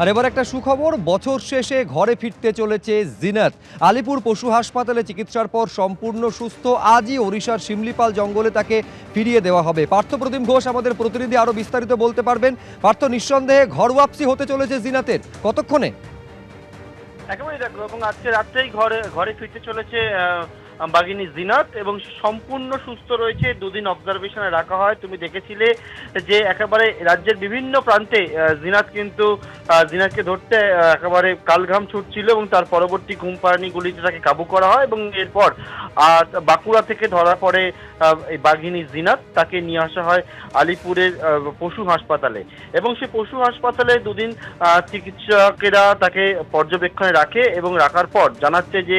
আর এবার একটা সুখবর, বছর শেষে ঘরে ফিরতে চলেছে জিনাত। আলিপুর পশু হাসপাতালে চিকিৎসার পর সম্পূর্ণ সুস্থ। আজই ওড়িশার শিমলিপাল জঙ্গলে তাকে ফিরিয়ে দেওয়া হবে। পার্থপ্রতিম ঘোষ আমাদের প্রতিনিধি আরো বিস্তারিত বলতে পারবেন। পার্থ, নিঃসন্দেহে ঘর ওয়াপসি হতে চলেছে জিনাতের, কতক্ষণে? একেবারেই দেখো, এবং আজকে রাত্রেই ঘরে ফিরতে চলেছে বাঘিনী জিনাত, এবং সম্পূর্ণ সুস্থ রয়েছে। দুদিন অবজারভেশনে রাখা হয়। তুমি দেখেছিলে যে একেবারে রাজ্যের বিভিন্ন প্রান্তে জিনাতকে ধরতে একেবারে কালঘাম ছুটছিল, এবং তার পরবর্তী ঘুমপাড়ানি গুলিতে তাকে কাবু করা হয়, এবং এরপর বাঁকুড়া থেকে ধরা পড়ে এই বাঘিনী জিনাত। তাকে নিয়ে আসা হয় আলিপুরের পশু হাসপাতালে, এবং সেই পশু হাসপাতালে দুদিন চিকিৎসকেরা তাকে পর্যবেক্ষণে রাখে, এবং রাখার পর জানাচ্ছে যে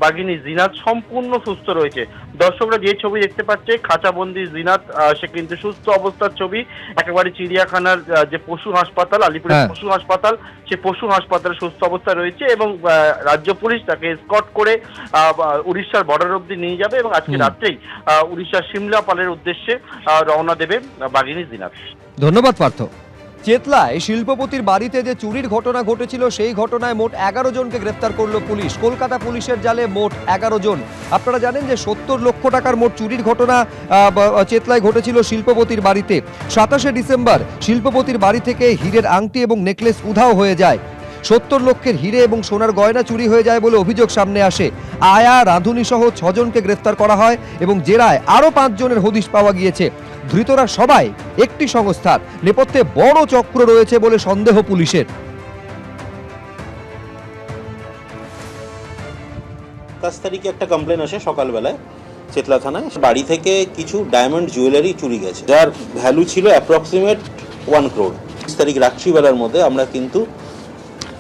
বাঘিনী জিনাত সম্পূর্ণ সুস্থ রয়েছে। দর্শকরা যে ছবি দেখতে পাচ্ছে, খাঁচাবন্দি জিনাত, সে কিন্তু সুস্থ অবস্থার ছবি। একেবারে চিড়িয়াখানার যে পশু হাসপাতাল, আলিপুরের পশু হাসপাতাল, সে পশু হাসপাতালে সুস্থ অবস্থায় রয়েছে, এবং রাজ্য পুলিশ তাকে এসকর্ট করে উড়িষ্যার বর্ডার অব্দি নিয়ে যাবে, এবং আজকে রাত্রেই উড়িষ্যার শিমলাপালের উদ্দেশ্যে রওনা দেবে বাঘিনী জিনাত। ধন্যবাদ পার্থ। চেতলায় শিল্পপতির বাড়িতে যে চুরির ঘটনা ঘটেছিল, সেই ঘটনায় মোট 11 জনকে গ্রেফতার করলো পুলিশ। কলকাতা পুলিশের জালে মোট 11 জন। আপনারা জানেন যে 70 লক্ষ টাকার মোট চুরির ঘটনা চেতলায় ঘটেছিল শিল্পপতির বাড়িতে। 27শে ডিসেম্বর শিল্পপতির বাড়ি থেকে হীরের আংটি এবং নেকলেস উধাও হয়ে যায়। 70 লক্ষের হিরে এবং সোনার গয়না চুরি হয়ে যায় বলে অভিযোগ সামনে আসে। আয়া, রাঁধুনি সহ 6 জনকে গ্রেফতার করা হয়, এবং জেরায় আরও 5 জনের হদিশ পাওয়া গিয়েছে। ধৃতরা সবাই একটি সংস্থার। নেপথ্যে বড় চক্র রয়েছে বলে সন্দেহ পুলিশের। 27 তারিখে একটা কমপ্লেন আসে সকালবেলায় চেতলা থানায়। বাড়ি থেকে কিছু ডায়মন্ড জুয়েলারি চুরি গেছে, যার ভ্যালু ছিল অ্যাপ্রক্সিমেট 1 crore। 30 তারিখ রাত্রিবেলার মধ্যে আমরা কিন্তু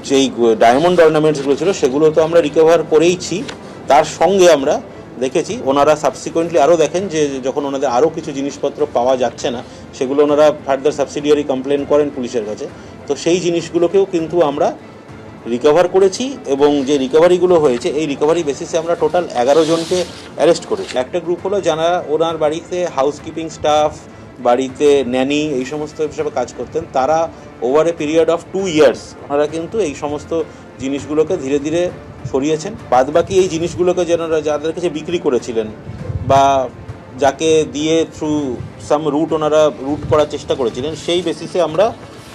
যেই ডায়মন্ড অর্নামেন্টসগুলো ছিল সেগুলো তো আমরা রিকভার করেইছি, তার সঙ্গে আমরা দেখেছি ওনারা সাবসিকুয়েন্টলি আরও দেখেন যে যখন ওনাদের আরও কিছু জিনিসপত্র পাওয়া যাচ্ছে না, সেগুলো ওনারা ফার্দার সাবসিডিয়ারি কমপ্লেন করেন পুলিশের কাছে। তো সেই জিনিসগুলোকেও কিন্তু আমরা রিকভার করেছি, এবং যে রিকভারিগুলো হয়েছে এই রিকভারি বেসিসে আমরা টোটাল 11 জনকে অ্যারেস্ট করেছি। একটা গ্রুপ হলো যারা ওনার বাড়িতে হাউসকিপিং স্টাফ, বাড়িতে ন্যানি, এই সমস্ত হিসাবে কাজ করতেন। তারা over a period of 2 years ওনারা কিন্তু এই সমস্ত জিনিসগুলোকে ধীরে ধীরে সরিয়েছেন। বাদবাকি এই জিনিসগুলোকে যাদের কাছে বিক্রি করেছিলেন বা যাকে দিয়ে থ্রু সাম রুট ওনারা রুট করার চেষ্টা করেছিলেন, সেই বেসিসে আমরা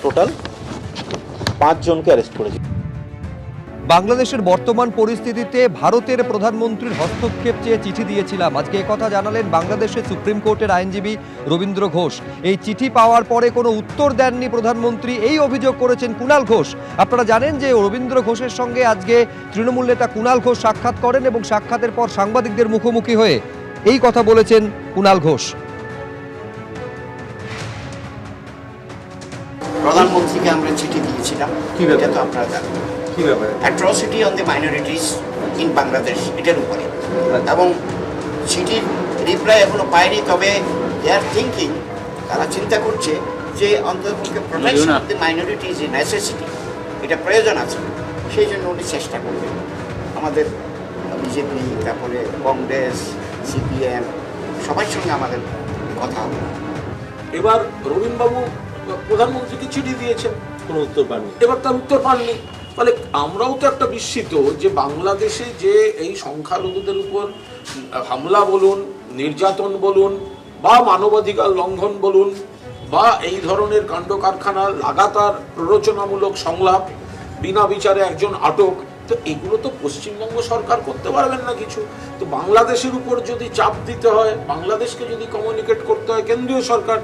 টোটাল 5 জনকে অ্যারেস্ট করেছি। বাংলাদেশের বর্তমান পরিস্থিতিতে ভারতের প্রধানমন্ত্রীর হস্তক্ষেপ চেয়ে চিঠি দিয়েছিলাম। আজকে একথা জানালেন বাংলাদেশের সুপ্রিম কোর্টের আইনজীবী রবীন্দ্র ঘোষ। এই চিঠি পাওয়ার পরে কোনো উত্তর দেননি প্রধানমন্ত্রী, এই অভিযোগ করেছেন কুণাল ঘোষ। আপনারা জানেন যে রবীন্দ্র ঘোষের সঙ্গে আজকে তৃণমূল নেতা কুণাল ঘোষ সাক্ষাৎ করেন, এবং সাক্ষাতের পর সাংবাদিকদের মুখোমুখি হয়ে এই কথা বলেছেন কুণাল ঘোষ। প্রধানমন্ত্রীকে আমরা চিঠি দিয়েছিলাম, এটা তো আপনারা জানেন, atrocity on the minorities in Bangladesh, এটার উপরে। এবং চিঠির রিপ্লাই এখনো পায়নি, তবে দে আর থিঙ্কিং, তারা চিন্তা করছে যে অন্ততপক্ষে protection of the minorities is necessity, এটা প্রয়োজন আছে, সেই জন্য উনি চেষ্টা করবেন। আমাদের বিজেপি, তারপরে কংগ্রেস, সিপিএম, সবার সঙ্গে আমাদের কথা হবে। এবার রবীন্দ্রবাবু প্রধানমন্ত্রীকে চিঠি দিয়েছেন, কোনো উত্তর পাননি, এবার তার উত্তর পাননি। ফলে আমরাও তো একটা বিস্মিত যে বাংলাদেশে যে এই সংখ্যালঘুদের উপর হামলা বলুন, নির্যাতন বলুন, বা মানবাধিকার লঙ্ঘন বলুন, বা এই ধরনের কাণ্ড কারখানা, লাগাতার প্ররোচনামূলক সংলাপ, বিনা বিচারে একজন আটক, তো এগুলো তো পশ্চিমবঙ্গ সরকার করতে পারবেন না কিছু। তো বাংলাদেশের উপর যদি চাপ দিতে হয়, বাংলাদেশকে যদি কমিউনিকেট করতে হয় কেন্দ্রীয় সরকার,